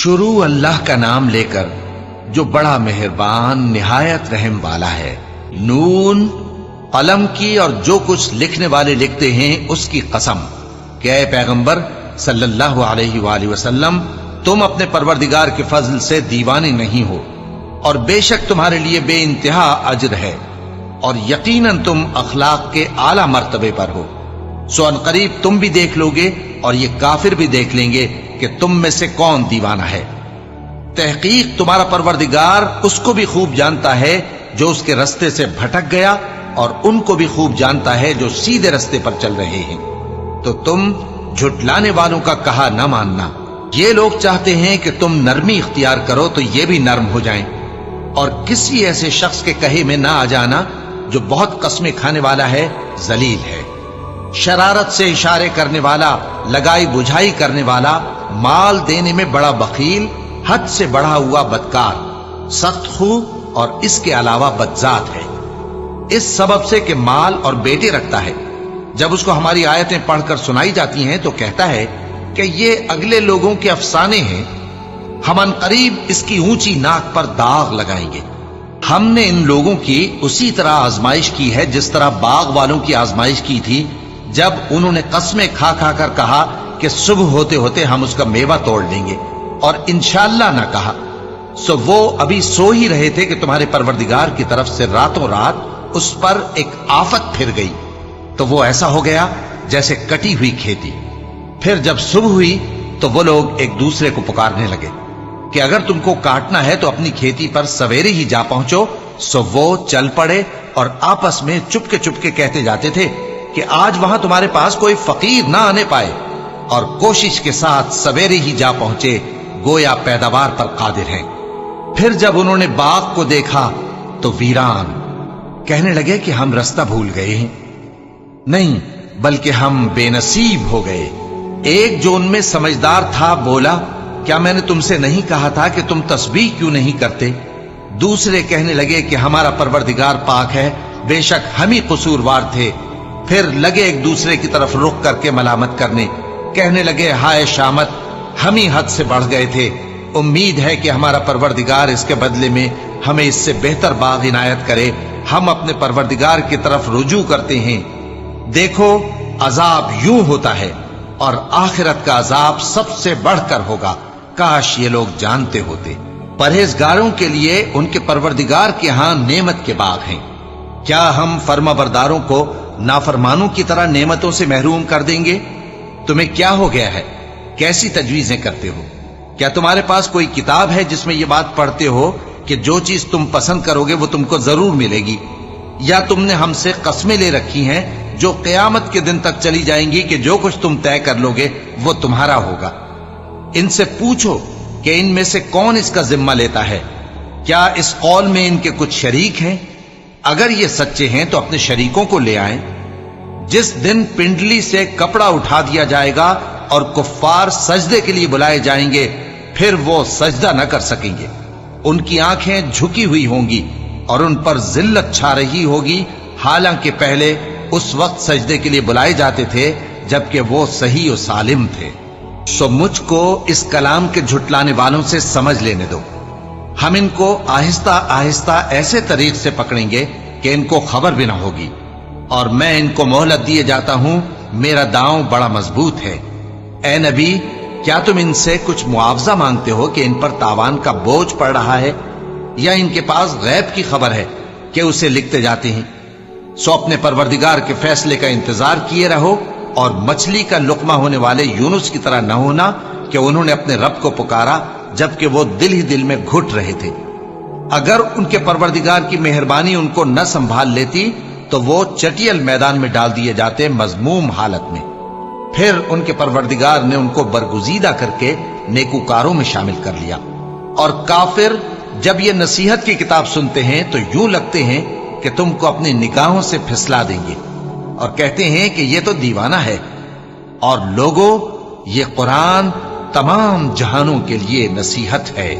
شروع اللہ کا نام لے کر جو بڑا مہربان نہایت رحم والا ہے۔ نون، قلم کی اور جو کچھ لکھنے والے لکھتے ہیں اس کی قسم کہ اے پیغمبر صلی اللہ علیہ وآلہ وسلم، تم اپنے پروردگار کے فضل سے دیوانے نہیں ہو، اور بے شک تمہارے لیے بے انتہا اجر ہے، اور یقیناً تم اخلاق کے اعلی مرتبے پر ہو۔ سو ان قریب تم بھی دیکھ لو گے اور یہ کافر بھی دیکھ لیں گے کہ تم میں سے کون دیوانہ ہے۔ تحقیق تمہارا پروردگار اس کو بھی خوب جانتا ہے جو اس کے رستے سے بھٹک گیا، اور ان کو بھی خوب جانتا ہے جو سیدھے رستے پر چل رہے ہیں۔ تو تم جھٹلانے والوں کا کہا نہ ماننا۔ یہ لوگ چاہتے ہیں کہ تم نرمی اختیار کرو تو یہ بھی نرم ہو جائیں، اور کسی ایسے شخص کے کہے میں نہ آ جانا جو بہت قسمیں کھانے والا ہے، ذلیل ہے، شرارت سے اشارے کرنے والا، لگائی بجھائی کرنے والا، مال دینے میں بڑا بخیل، حد سے بڑھا ہوا بدکار، سخت خو اور اس کے علاوہ بدذات ہے۔ اس سبب سے کہ مال اور بیٹے رکھتا ہے، جب اس کو ہماری آیتیں پڑھ کر سنائی جاتی ہیں تو کہتا ہے کہ یہ اگلے لوگوں کے افسانے ہیں، ہم ان قریب اس کی اونچی ناک پر داغ لگائیں گے۔ ہم نے ان لوگوں کی اسی طرح آزمائش کی ہے جس طرح باغ والوں کی آزمائش کی تھی، جب انہوں نے قسمیں کھا کھا کر کہا کہ صبح ہوتے ہوتے ہم اس کا میوہ توڑ لیں گے، اور انشاءاللہ نہ کہا۔ سو وہ ابھی سو ہی رہے تھے کہ تمہارے پروردگار کی طرف سے راتوں رات اس پر ایک آفت پھر گئی، تو وہ ایسا ہو گیا جیسے کٹی ہوئی کھیتی۔ پھر جب صبح ہوئی تو وہ لوگ ایک دوسرے کو پکارنے لگے کہ اگر تم کو کاٹنا ہے تو اپنی کھیتی پر سویرے ہی جا پہنچو۔ سو وہ چل پڑے اور آپس میں چپ کے کہتے جاتے تھے کہ آج وہاں تمہارے پاس کوئی فقیر نہ آنے پائے، اور کوشش کے ساتھ سویرے ہی جا پہنچے، گویا پیداوار پر قادر ہیں۔ پھر جب انہوں نے باغ کو دیکھا تو ویران، کہنے لگے کہ ہم رستہ بھول گئے ہیں، نہیں بلکہ ہم بے نصیب ہو گئے۔ ایک جو ان میں سمجھدار تھا بولا، کیا میں نے تم سے نہیں کہا تھا کہ تم تسبیح کیوں نہیں کرتے؟ دوسرے کہنے لگے کہ ہمارا پروردگار پاک ہے، بے شک ہم ہی قصوروار تھے۔ پھر لگے ایک دوسرے کی طرف رخ کر کے ملامت کرنے، کہنے لگے ہائے شامت، ہم ہی حد سے بڑھ گئے تھے، امید ہے کہ ہمارا پروردگار اس کے بدلے میں ہمیں اس سے بہتر باغ عنایت کرے۔ ہم اپنے پروردگار کی طرف رجوع کرتے ہیں، دیکھو عذاب یوں ہوتا ہے، اور آخرت کا عذاب سب سے بڑھ کر ہوگا، کاش یہ لوگ جانتے ہوتے۔ پرہیزگاروں کے لیے ان کے پروردگار کے ہاں نعمت کے باغ ہیں۔ کیا ہم فرما برداروں کو نافرمانوں کی طرح نعمتوں سے محروم کر دیں گے؟ تمہیں کیا ہو گیا ہے؟ کیسی تجویزیں کرتے ہو؟ کیا تمہارے پاس کوئی کتاب ہے جس میں یہ بات پڑھتے ہو کہ جو چیز تم پسند کرو گے وہ تم کو ضرور ملے گی؟ یا تم نے ہم سے قسمیں لے رکھی ہیں جو قیامت کے دن تک چلی جائیں گی کہ جو کچھ تم طے کر لو گے وہ تمہارا ہوگا؟ ان سے پوچھو کہ ان میں سے کون اس کا ذمہ لیتا ہے؟ کیا اس قول میں ان کے کچھ شریک ہیں؟ اگر یہ سچے ہیں تو اپنے شریکوں کو لے آئیں۔ جس دن پنڈلی سے کپڑا اٹھا دیا جائے گا اور کفار سجدے کے لیے بلائے جائیں گے، پھر وہ سجدہ نہ کر سکیں گے، ان کی آنکھیں جھکی ہوئی ہوں گی اور ان پر ذلت چھا رہی ہوگی، حالانکہ پہلے اس وقت سجدے کے لیے بلائے جاتے تھے جبکہ وہ صحیح و سالم تھے۔ سو مجھ کو اس کلام کے جھٹلانے والوں سے سمجھ لینے دو، ہم ان کو آہستہ آہستہ ایسے طریق سے پکڑیں گے کہ ان کو خبر بھی نہ ہوگی، اور میں ان کو مہلت دیے جاتا ہوں، میرا داؤں بڑا مضبوط ہے۔ اے نبی، کیا تم ان سے کچھ معاوضہ مانگتے ہو کہ ان پر تاوان کا بوجھ پڑ رہا ہے، یا ان کے پاس غیب کی خبر ہے کہ اسے لکھتے جاتے ہیں؟ سو اپنے پروردگار کے فیصلے کا انتظار کیے رہو، اور مچھلی کا لقمہ ہونے والے یونس کی طرح نہ ہونا کہ انہوں نے اپنے رب کو پکارا جبکہ وہ دل ہی دل میں گھٹ رہے تھے۔ اگر ان کے پروردگار کی مہربانی ان کو نہ سنبھال لیتی تو وہ چٹیل میدان میں ڈال دیے جاتے مذموم حالت میں۔ پھر ان کے پروردگار نے ان کو برگزیدہ کر کے نیکوکاروں میں شامل کر لیا۔ اور کافر جب یہ نصیحت کی کتاب سنتے ہیں تو یوں لگتے ہیں کہ تم کو اپنی نگاہوں سے پھسلا دیں گے، اور کہتے ہیں کہ یہ تو دیوانہ ہے۔ اور لوگوں، یہ قرآن تمام جہانوں کے لیے نصیحت ہے۔